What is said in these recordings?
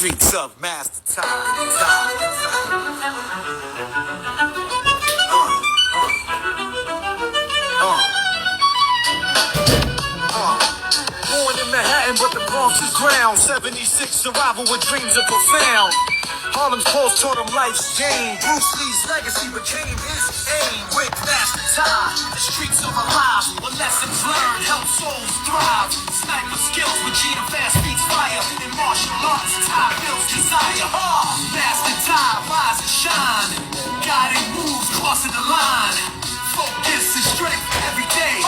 Streets of Master Time. Born in Manhattan, but the Bronx is ground. 76 survival with dreams are profound. Harlem's pulse taught him life's game. Bruce Lee's legacy became his aim. With Master Ty, the streets are alive. Where lessons learned help souls thrive. Sniper skills with G and fast beats fire. In martial arts, Ty builds desire. Master Ty, rise and shine. Guiding moves, crossing the line. Focus and strength every day.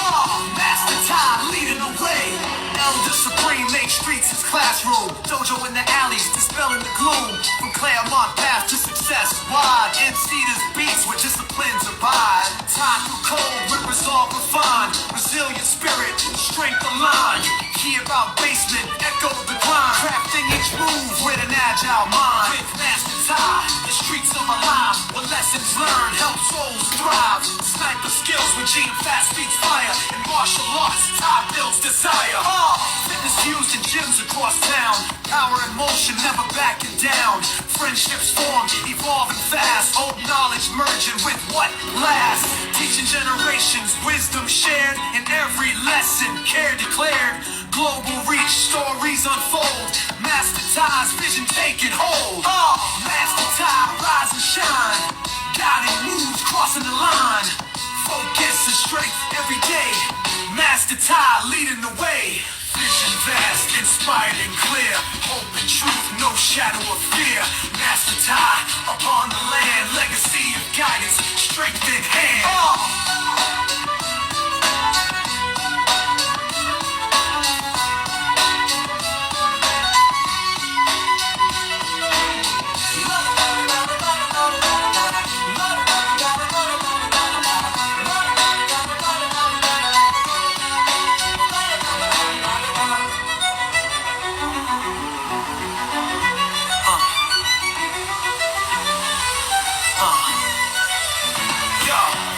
Master Ty leading the way. Elder Supreme make streets his classroom. Dojo in the alleys, dispelling the gloom. From Claremont path to success wide. MC's beats where disciplines abide. Ty through cold with resolve refined. Resilient spirit, strength aligned. Key about basement, echo the grind. Crafting each move with an agile mind. With Master Ty, the streets are alive. Where lessons learned help souls thrive. Sniper skills with G and fast beats fire. In martial arts, Ty builds desire. Fitness used in gyms across town. Power and motion, never backing down. Friendships formed, evolving fast. Old knowledge merging with what lasts. Teaching generations, wisdom shared. In every lesson, care declared. Global reach, stories unfold. Master Ty's vision taking hold. Master Ty, rise and shine. Guiding moves, crossing the line. Focus and strength every day. Master Ty leading the way. Vision vast, inspired and clear. Hope and truth, no shadow of fear. Master Ty upon the land. Legacy of guidance, strength in hand.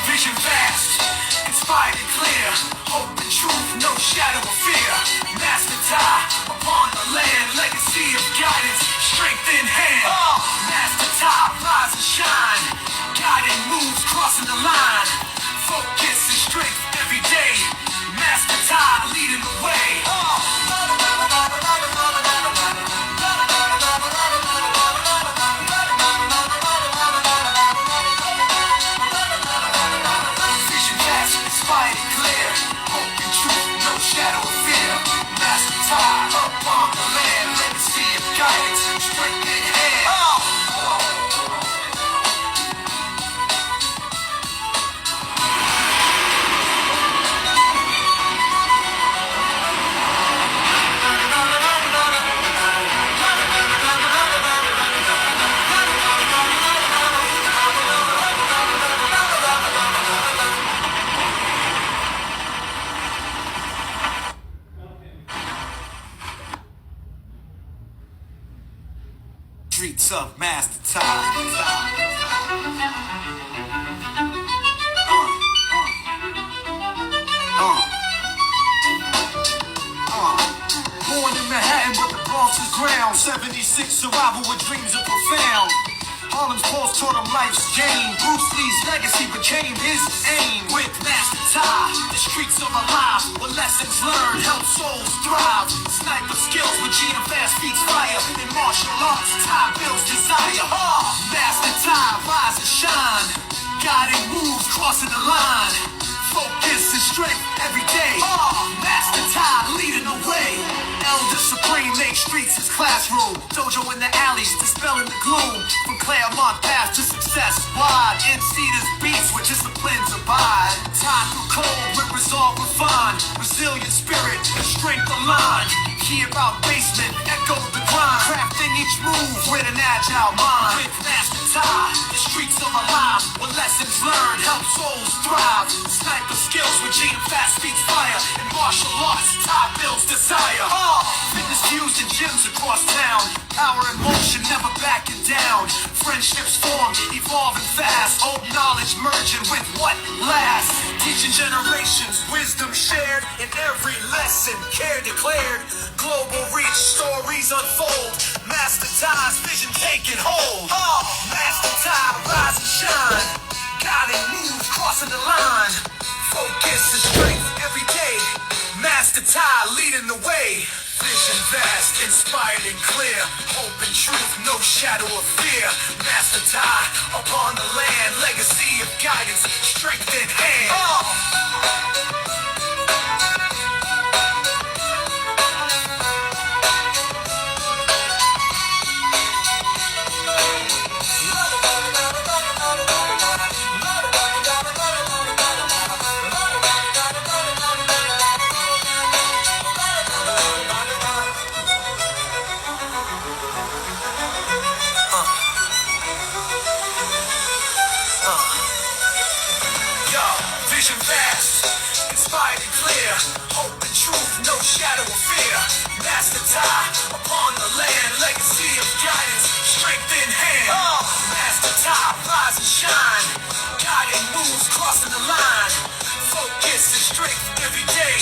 Vision vast, inspired and clear. Hope and truth, no shadow of fear. Master Ty upon the land. Legacy of guidance, strength in hand. Master Ty, rise and shine. Guiding moves, crossing the line. Focus and strength every day. Master Ty leading the way. Inspired and clear, hope and truth, no shadow of fear. Master Ty upon the land, legacy of guidance, strength in hand. Streets of Master Born in Manhattan, but the Bronx is ground. 76 survival with dreams are profound. Harlem's pulse taught him life's game. Bruce Lee's legacy became his aim. With Master Ty, the streets are alive. Where lessons learned help souls thrive. Sniper skills with G and fast beats fire. In martial arts, Ty builds desire. Master Ty, rise and shine. Guiding moves, crossing the line. Focus and strength every day. Master Ty leading the way. Elder Supreme make streets his classroom. Dojo in the alleys, dispelling the gloom. From Claremont path to success wide. MC's beats where disciplines abide. Ty through cold with resolve refined. Resilient spirit, strength aligned. Key about basement, echo the grind. Crafting each move with an agile mind. With Master Ty, the streets are alive. Where lessons learned help souls thrive. Sniper skills with G and fast beats fire. In martial arts, Ty builds desire. Fitness used in gyms across town. Power and motion, never backing down. Friendships formed, evolving fast. Old knowledge merging with what lasts. Teaching generations, wisdom shared. In every lesson, care declared. Global reach, stories unfold. Master Ty, crossing the line. Focus and strength every day. Master Ty leading the way. Vision vast, inspired and clear. Hope and truth, no shadow of fear. Master Ty upon the land. Legacy of guidance, strength in hand. Vision vast, inspired and clear. Hope and truth, no shadow of fear. Master Ty upon the land. Legacy of guidance, strength in hand. Master Ty, rise and shine. Guiding moves, crossing the line. Focus and strength every day.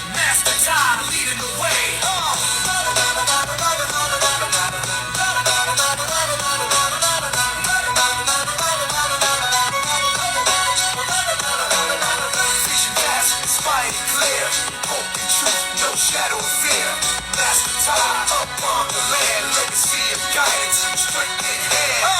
Master Ty leading the way. Inspired and clear, hope and truth, no shadow of fear. Master Ty upon the land, legacy of guidance, strength in hand.